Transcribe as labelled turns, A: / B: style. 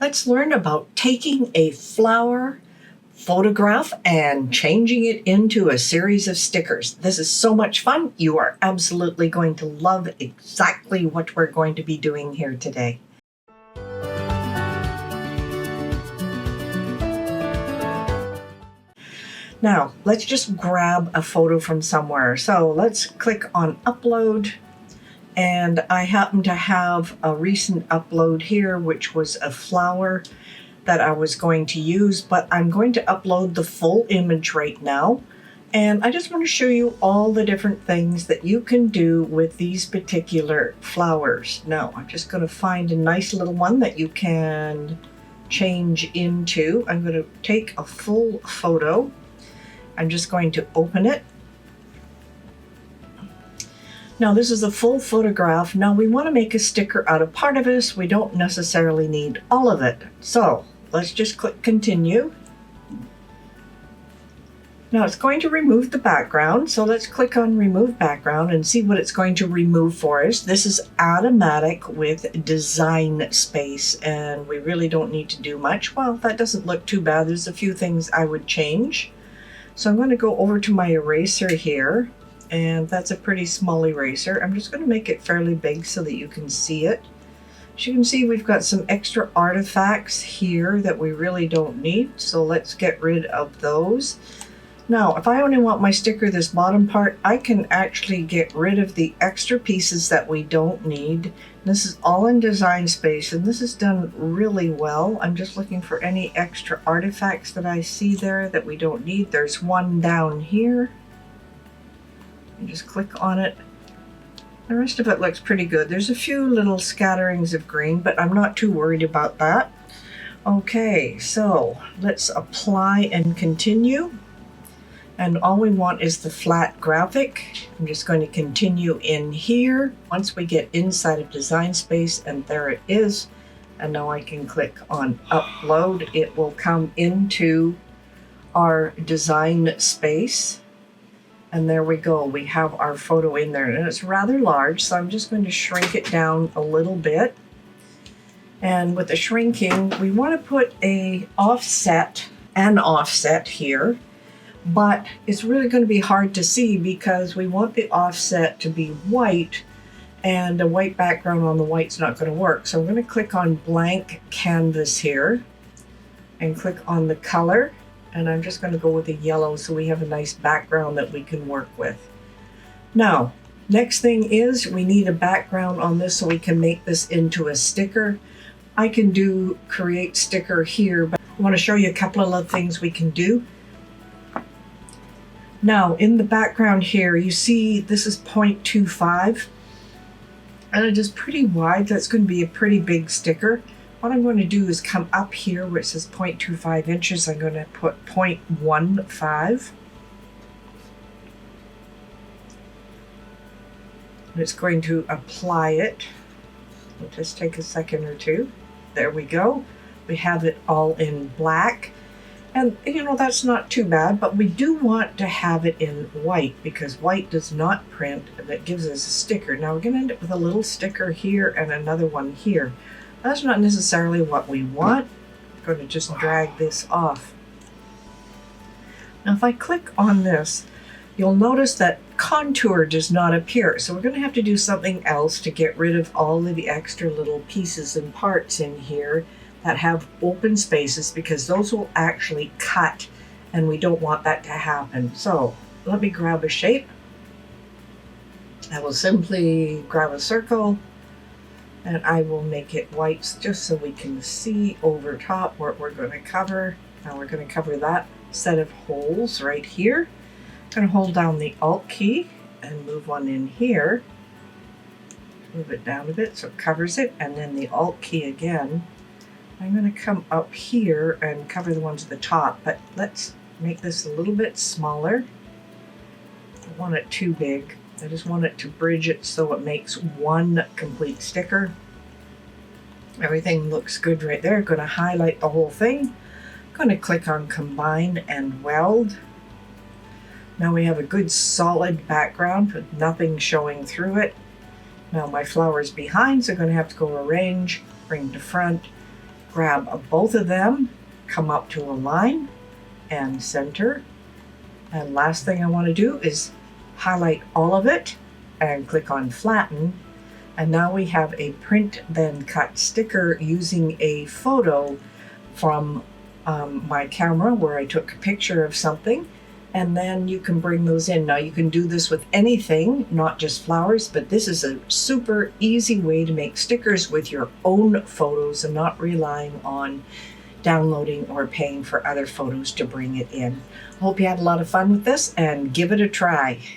A: Let's learn about taking a flower photograph and changing it into a series of stickers. This is so much fun. You are absolutely going to love exactly what we're going to be doing here today. Now, let's just grab a photo from somewhere. So let's click on upload. And I happen to have a recent upload here, which was a flower that I was going to use, but I'm going to upload the full image right now. And I just want to show you all the different things that you can do with these particular flowers. Now, I'm just going to find a nice little one that you can change into. I'm going to take a full photo. I'm just going to open it. Now this is a full photograph. Now we want to make a sticker out of part of this. We don't necessarily need all of it. So let's just click continue. Now it's going to remove the background. So let's click on remove background and see what it's going to remove for us. This is automatic with design space and we really don't need to do much. Well, that doesn't look too bad. There's a few things I would change. So I'm going to go over to my eraser here. And that's a pretty small eraser. I'm just going to make it fairly big so that you can see it. As you can see, we've got some extra artifacts here that we really don't need. So let's get rid of those. Now, if I only want my sticker, this bottom part, I can actually get rid of the extra pieces that we don't need. This is all in design space, and this is done really well. I'm just looking for any extra artifacts that I see there that we don't need. There's one down here. And just click on it. The rest of it looks pretty good. There's a few little scatterings of green, but I'm not too worried about that. Okay, so let's apply and continue. And all we want is the flat graphic. I'm just going to continue in here. Once we get inside of design space, and there it is. And now I can click on upload. It will come into our design space. And there we go, we have our photo in there, and it's rather large, so I'm just going to shrink it down a little bit. And with the shrinking, we want to put an offset here, but it's really going to be hard to see because we want the offset to be white, and a white background on the white's not going to work. So I'm going to click on blank canvas here, and click on the color. And I'm just going to go with a yellow so we have a nice background that we can work with. Now, next thing is we need a background on this so we can make this into a sticker. I can do create sticker here, but I want to show you a couple of other things we can do. Now, in the background here, you see this is 0.25. And it is pretty wide. That's going to be a pretty big sticker. What I'm going to do is come up here where it says 0.25 inches. I'm going to put 0.15. And it's going to apply it. It'll just take a second or two. There we go. We have it all in black. And you know, that's not too bad, but we do want to have it in white because white does not print, and that gives us a sticker. Now we're going to end up with a little sticker here and another one here. That's not necessarily what we want. I'm going to just drag this off. Now if I click on this, you'll notice that contour does not appear. So we're going to have to do something else to get rid of all of the extra little pieces and parts in here that have open spaces because those will actually cut and we don't want that to happen. So let me grab a shape. I will simply grab a circle. And I will make it white just so we can see over top what we're going to cover. Now we're going to cover that set of holes right here. I'm going to hold down the Alt key and move one in here. Move it down a bit so it covers it, and then the Alt key again. I'm going to come up here and cover the ones at the top, but let's make this a little bit smaller. I don't want it too big. I just want it to bridge it so it makes one complete sticker. Everything looks good right there. I'm going to highlight the whole thing. I'm going to click on Combine and Weld. Now we have a good solid background with nothing showing through it. Now my flower's behind, so I'm going to have to go Arrange, Bring to Front, grab both of them, come up to a line and center. And last thing I want to do is highlight all of it and click on flatten. And now we have a print then cut sticker using a photo from my camera where I took a picture of something. And then you can bring those in. Now you can do this with anything, not just flowers, but this is a super easy way to make stickers with your own photos and not relying on downloading or paying for other photos to bring it in. Hope you had a lot of fun with this and give it a try.